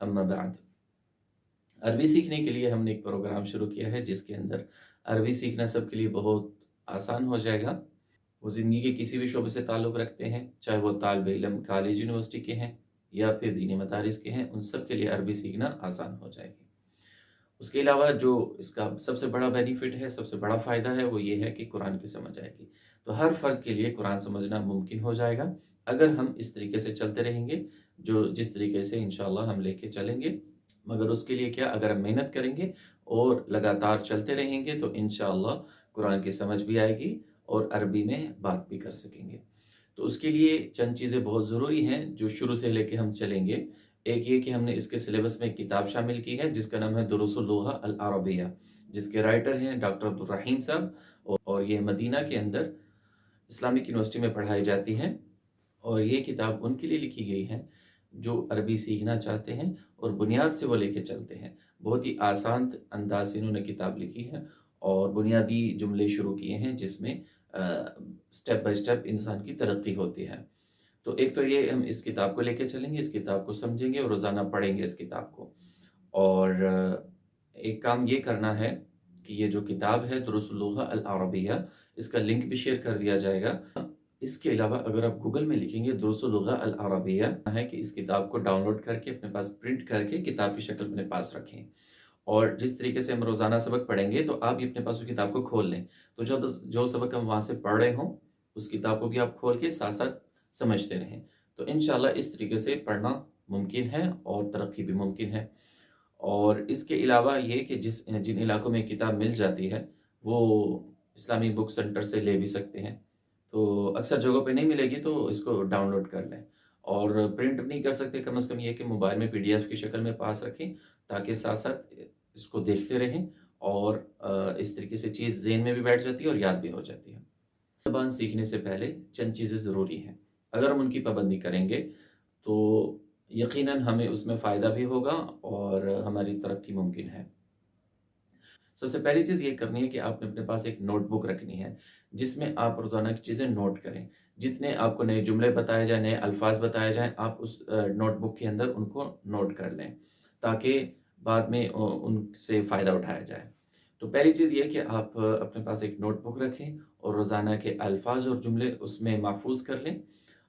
अम्मा बाद। अरबी सीखने के लिए हमने एक प्रोग्राम शुरू किया है जिसके अंदर अरबी सीखना सबके लिए बहुत आसान हो जाएगा। वो ज़िंदगी के किसी भी शोबे से ताल्लुक़ रखते हैं, चाहे वो तालिब इल्म कॉलेज यूनिवर्सिटी के हैं या फिर दीनी मदारिस के हैं, उन सब के लिए अरबी सीखना आसान हो जाएगी। उसके अलावा जो इसका सबसे बड़ा बेनिफिट है, सबसे बड़ा फ़ायदा है, वो ये है कि कुरान की समझ आएगी। तो हर फ़र्द के लिए कुरान समझना मुमकिन हो जाएगा अगर हम इस तरीके से चलते रहेंगे, जो जिस तरीके से इंशाअल्लाह हम लेके चलेंगे। मगर उसके लिए क्या, अगर हम मेहनत करेंगे और लगातार चलते रहेंगे तो इंशाअल्लाह कुरान की समझ भी आएगी और अरबी में बात भी कर सकेंगे। तो उसके लिए चंद चीज़ें बहुत ज़रूरी हैं जो शुरू से लेके हम चलेंगे। एक ये कि हमने इसके सिलेबस में एक किताब शामिल की है जिसका नाम है दुरूसुल लुग़ा अल अरबिया, जिसके राइटर हैं डॉक्टर अब्दुल रहीम साहब और ये मदीना के अंदर इस्लामिक यूनिवर्सिटी में पढ़ाई जाती हैं। और ये किताब उनके लिए लिखी गई है जो अरबी सीखना चाहते हैं और बुनियाद से वो लेके चलते हैं। बहुत ही आसान अंदाज से इन्होंने किताब लिखी है और बुनियादी जुमले शुरू किए हैं जिसमें स्टेप बाय स्टेप इंसान की तरक्की होती है। तो एक तो ये हम इस किताब को लेके चलेंगे, इस किताब को समझेंगे और रोज़ाना पढ़ेंगे इस किताब को। और एक काम ये करना है कि ये जो किताब है दुरूसुल लुग़ा अल अरबिया, इसका लिंक भी शेयर कर दिया जाएगा। इसके अलावा अगर आप गूगल में लिखेंगे दुरूसुल लुग़ा अल अरबिया है कि इस किताब को डाउनलोड करके अपने पास प्रिंट करके किताब की शक्ल अपने पास रखें। और जिस तरीके से हम रोज़ाना सबक पढ़ेंगे तो आप भी अपने पास उस किताब को खोल लें। तो जब जो सबक हम वहाँ से पढ़ रहे हों, उस किताब को भी आप खोल के साथ-साथ समझते रहें। तो इंशाअल्लाह इस तरीके से पढ़ना मुमकिन है और तरक्की भी मुमकिन है। और इसके अलावा ये कि जिन इलाकों में किताब मिल जाती है, वो इस्लामिक बुक सेंटर से ले भी सकते हैं। तो अक्सर जगहों पे नहीं मिलेगी तो इसको डाउनलोड कर लें। और प्रिंट नहीं कर सकते, कम से कम ये कि मोबाइल में पीडीएफ की शक्ल में पास रखें ताकि साथ-साथ इसको देखते रहें और इस तरीके से चीज़ ज़हन में भी बैठ जाती है और याद भी हो जाती है। ज़बान सीखने से पहले चंद चीज़ें ज़रूरी हैं। अगर हम उनकी पाबंदी करेंगे तो यकीनन हमें उसमें फ़ायदा भी होगा और हमारी तरक्की मुमकिन है। सबसे पहली चीज़ ये करनी है कि आपने अपने पास एक नोटबुक रखनी है, जिसमें आप रोज़ाना की चीज़ें नोट करें। जितने आपको नए जुमले बताए जाएँ, नए अल्फ़ाज़ बताए जाएँ, आप उस नोटबुक के अंदर उनको नोट कर लें, ताकि बाद में उनसे फ़ायदा उठाया जाए। तो पहली चीज़ ये है कि आप अपने पास एक नोटबुक रखें और रोज़ाना के अल्फ़ाज़ और जुमले उसमें महफ़ूज़ कर लें।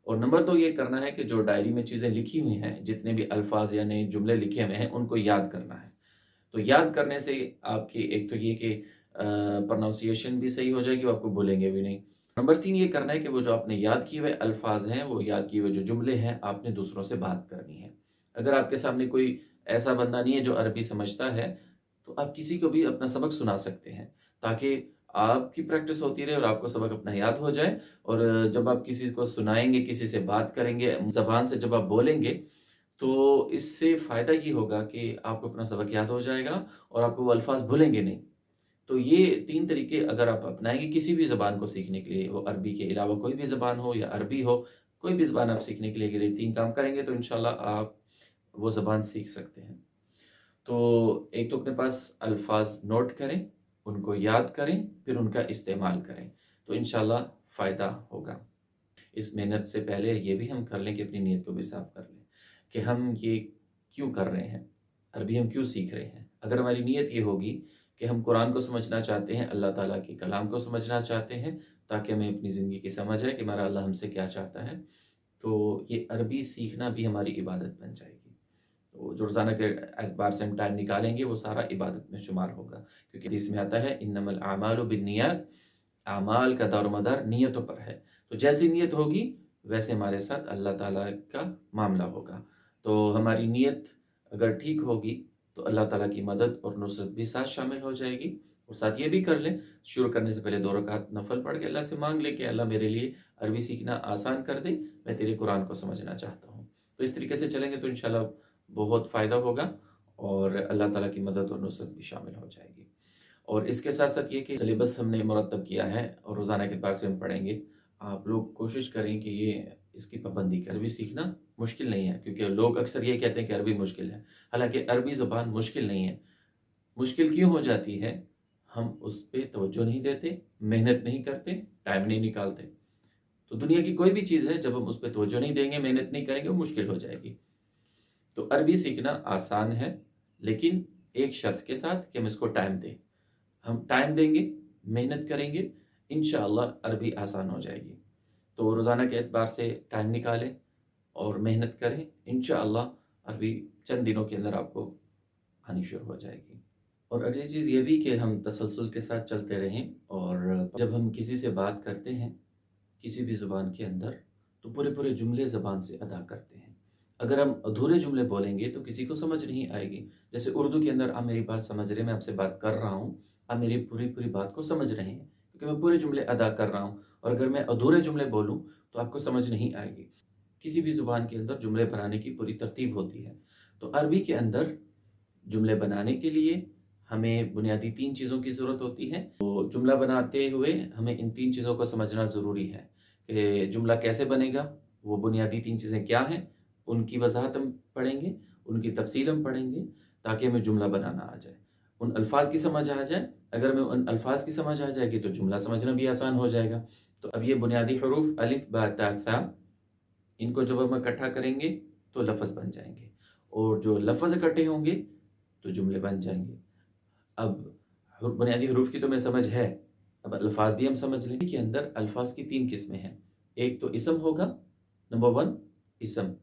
और नंबर 2 ये करना है कि जो डायरी में चीज़ें लिखी हुई हैं, जितने भी अल्फ़ाज़ या नए जुमले लिखे हुए हैं, उनको याद करना है। तो याद करने से आपकी एक तो ये कि प्रोनाउंसिएशन भी सही हो जाएगी, वो आपको भूलेंगे भी नहीं। नंबर 3 ये करना है कि वो जो आपने याद किए हुए अल्फ़ाज़ हैं, वो याद किए हुए जो जुमले हैं, आपने दूसरों से बात करनी है। अगर आपके सामने कोई ऐसा बंदा नहीं है जो अरबी समझता है, तो आप किसी को भी अपना सबक सुना सकते हैं, ताकि आपकी प्रैक्टिस होती रहे और आपको सबक अपना याद हो जाए। और जब आप किसी को सुनाएँगे, किसी से बात करेंगे, ज़बान से जब आप बोलेंगे तो इससे फ़ायदा ये होगा कि आपको अपना सबक याद हो जाएगा और आपको वो अल्फ़ाज़ भूलेंगे नहीं। तो ये 3 तरीके अगर आप अपनाएँगे किसी भी ज़बान को सीखने के लिए, वो अरबी के अलावा कोई भी ज़बान हो या अरबी हो, कोई भी ज़बान आप सीखने के लिए अगर ये 3 काम करेंगे तो इंशाअल्लाह आप वो ज़बान सीख सकते हैं। तो एक तो अपने पास अल्फ़ाज़ नोट करें, उनको याद करें, फिर उनका इस्तेमाल करें, तो इंशाअल्लाह फ़ायदा होगा। इस मेहनत से पहले ये भी हम कर लें कि अपनी नीयत को भी साफ़ कर लें, कि हम ये क्यों कर रहे हैं? अरबी हम क्यों सीख रहे हैं? अगर हमारी नीयत ये होगी कि हम कुरान को समझना चाहते हैं, अल्लाह ताला के कलाम को समझना चाहते हैं, ताकि हमें अपनी ज़िंदगी की समझ आए कि हमारा अल्लाह हमसे क्या चाहता है, तो ये अरबी सीखना भी हमारी इबादत बन जाएगी। तो जो रोज़ाना के एतबार से हम टाइम निकालेंगे, वो सारा इबादत में शुमार होगा। क्योंकि हदीस में आता है, इन्नमल अमालु बिन्नियात, अमाल का दारोमदार नीयतों पर है। तो जैसी नीयत होगी, वैसे हमारे साथ अल्लाह ताला का मामला होगा। तो हमारी नीयत अगर ठीक होगी, तो अल्लाह ताला की मदद और नुसरत भी साथ शामिल हो जाएगी। और साथ ये भी कर लें, शुरू करने से पहले 2 रकात नफ़ल पढ़ के अल्लाह से माँग लें कि अल्लाह मेरे लिए अरबी सीखना आसान कर दे, मैं तेरे कुरान को समझना चाहता हूँ। तो इस तरीके से चलेंगे तो इंशाअल्लाह बहुत फ़ायदा होगा और अल्लाह ताला की मदद और नुसरत भी शामिल हो जाएगी। और इसके साथ साथ ये कि सिलेबस हमने मुरतब किया है और रोज़ाना के एतबार से हम पढ़ेंगे। आप लोग कोशिश करें कि ये इसकी पाबंदी करें। अरबी सीखना मुश्किल नहीं है, क्योंकि लोग अक्सर ये कहते हैं कि अरबी मुश्किल है। हालाँकि अरबी ज़ुबान मुश्किल नहीं है। मुश्किल क्यों हो जाती है? हम उस पे तवज्जो नहीं देते, मेहनत नहीं करते, टाइम नहीं निकालते। तो दुनिया की कोई भी चीज़ है, जब हम उस पे तवज्जो नहीं देंगे, मेहनत नहीं करेंगे, वो मुश्किल हो जाएगी। तो अरबी सीखना आसान है, लेकिन एक शर्त के साथ कि हम इसको टाइम दें। हम टाइम देंगे, मेहनत करेंगे, इंशाअल्लाह अरबी आसान हो जाएगी। तो रोज़ाना के एतबार से टाइम निकालें और मेहनत करें, इंशाअल्लाह अरबी चंद दिनों के अंदर आपको आनी शुरू हो जाएगी। और अगली चीज़ ये भी कि हम तसलसल के साथ चलते रहें, और जब हम किसी से बात करते हैं किसी भी ज़ुबान के अंदर, तो पूरे जुमले ज़बान से अदा करते हैं। अगर हम अधूरे जुमले बोलेंगे तो किसी को समझ नहीं आएगी। जैसे उर्दू के अंदर आप मेरी बात समझ रहे हैं, मैं आपसे बात कर रहा हूँ, आप मेरी पूरी बात को समझ रहे हैं, क्योंकि मैं पूरे जुमले अदा कर रहा हूँ। और अगर मैं अधूरे जुमले बोलूँ तो आपको समझ नहीं आएगी। किसी भी ज़ुबान के अंदर जुमले बनाने की पूरी तरतीब होती है। तो अरबी के अंदर जुमले बनाने के लिए हमें बुनियादी 3 चीज़ों की ज़रूरत होती है। तो जुमला बनाते हुए हमें इन 3 चीज़ों को समझना ज़रूरी है कि जुमला कैसे बनेगा, वो बुनियादी 3 चीज़ें क्या हैं, उनकी वज़ाहत हम पढ़ेंगे, उनकी तफ़सील हम पढ़ेंगे, ताकि हमें जुमला बनाना आ जाए, उन अल्फ़ाज़ की समझ आ जाए। अगर हमें उन अल्फ़ाज़ की समझ आ जाएगी तो जुमला समझना भी आसान हो जाएगा। तो अब ये बुनियादी हुरूफ़ अलिफ़, बा, ता, था, इनको जब हम इकट्ठा करेंगे तो लफ़्ज़ बन जाएंगे, और जो लफ़्ज़ इकट्ठे होंगे तो जुमले बन जाएंगे। अब बुनियादी हुरूफ़ की तो हमें समझ है, अब अल्फ़ाज़ भी हम समझ लें। के अंदर अल्फ़ाज़ की 3 किस्में हैं। एक तो इसम होगा, नंबर 1 इसम।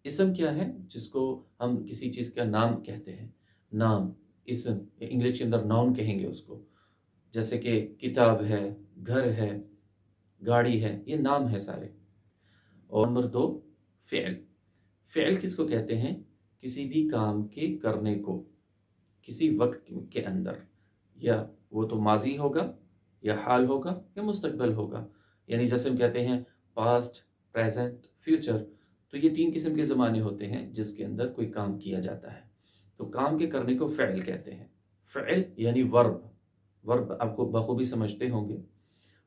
इसम क्या है? जिसको हम किसी चीज़ का नाम कहते हैं, नाम, इसम, इंग्लिश के अंदर नाउन कहेंगे उसको। जैसे कि किताब है, घर है, गाड़ी है, ये नाम है सारे। और नंबर 2 फ़िअल। फ़िअल किसको कहते हैं? किसी भी काम के करने को किसी वक्त के अंदर, या वो तो माजी होगा, या हाल होगा, या मुस्तकबिल होगा। यानी जैसे हम कहते हैं पास्ट, प्रेजेंट, फ्यूचर। तो ये 3 किस्म के ज़माने होते हैं जिसके अंदर कोई काम किया जाता है। तो काम के करने को फ़िअल कहते हैं। फ़िअल यानी वर्ब, वर्ब आपको बखूबी समझते होंगे।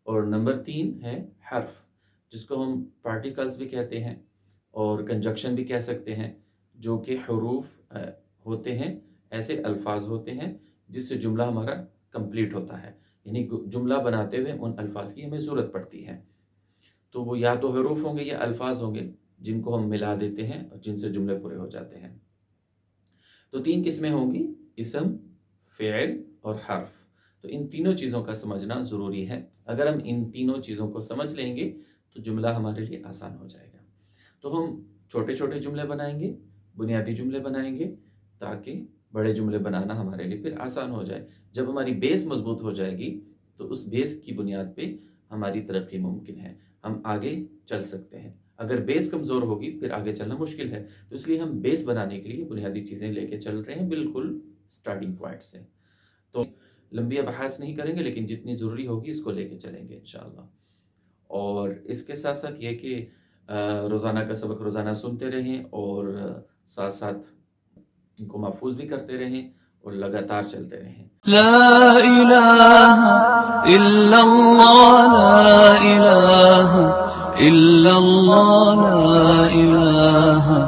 और नंबर 3 है हर्फ, जिसको हम पार्टिकल्स भी कहते हैं और कंजक्शन भी कह सकते हैं, जो कि हुरूफ होते हैं, ऐसे अल्फाज होते हैं जिससे जुमला हमारा कंप्लीट होता है। यानी जुमला बनाते हुए उन अल्फाज की हमें ज़रूरत पड़ती है। तो वो या तो हुरूफ होंगे या अल्फाज होंगे जिनको हम मिला देते हैं और जिनसे जुमले पूरे हो जाते हैं। तो 3 किस्में होंगी, इसम, फ़िअल और हर्फ। तो इन तीनों चीज़ों का समझना ज़रूरी है। अगर हम इन तीनों चीज़ों को समझ लेंगे तो जुमला हमारे लिए आसान हो जाएगा। तो हम छोटे-छोटे जुमले बनाएंगे, बुनियादी जुमले बनाएंगे, ताकि बड़े जुमले बनाना हमारे लिए फिर आसान हो जाए। जब हमारी बेस मजबूत हो जाएगी तो उस बेस की बुनियाद पे हमारी तरक्की मुमकिन है, हम आगे चल सकते हैं। अगर बेस कमज़ोर होगी फिर आगे चलना मुश्किल है। तो इसलिए हम बेस बनाने के लिए बुनियादी चीज़ें लेके चल रहे हैं, बिल्कुल स्टार्टिंग पॉइंट से। तो लंबी अबहास नहीं करेंगे, लेकिन जितनी ज़रूरी होगी इसको लेके चलेंगे इंशाअल्लाह। और इसके साथ-साथ ये कि रोज़ाना का सबक रोज़ाना सुनते रहें, और साथ-साथ इनको महफूज भी करते रहें और लगातार चलते रहें। ला इलाहा इल्लल्लाह, ला इलाहा इल्लल्लाह, ला इलाहा